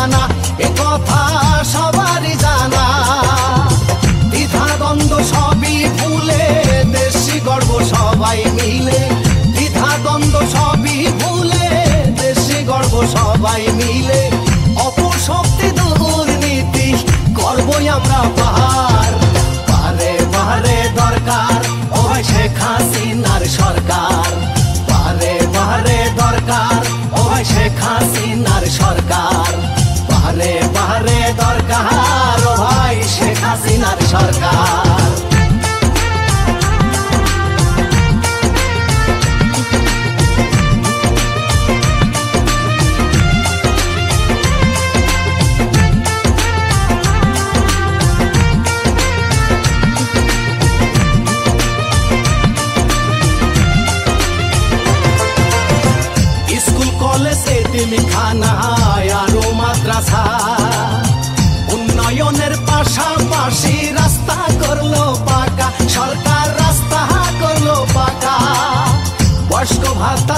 আনা, এ কথা সবারই জানা। দ্বিধা দ্বন্দ্ব সবই ভুলে দেশি গর্ব সবাই মিলে, দ্বিধা দ্বন্দ্ব সবই ভুলে দেশি গর্ব সবাই মিলে। অপশক্তি দুর্নীতি করবই আমরা পাহাড়, পারে পারে দরকার ও ভাই শেখ হাসিনার সরকার, পারে পারে দরকার ও ভাই শেখ হাসিনার সরকার, পারে পারে দরকার ও ভাই শেখ হাসিনার সরকার। এতিমখানা আরো মাদ্রাসা, উন্নয়নের পাশাপাশি রাস্তা করলো পাকা, সরকার রাস্তা করলো পাকা। বয়স্ক ভাতা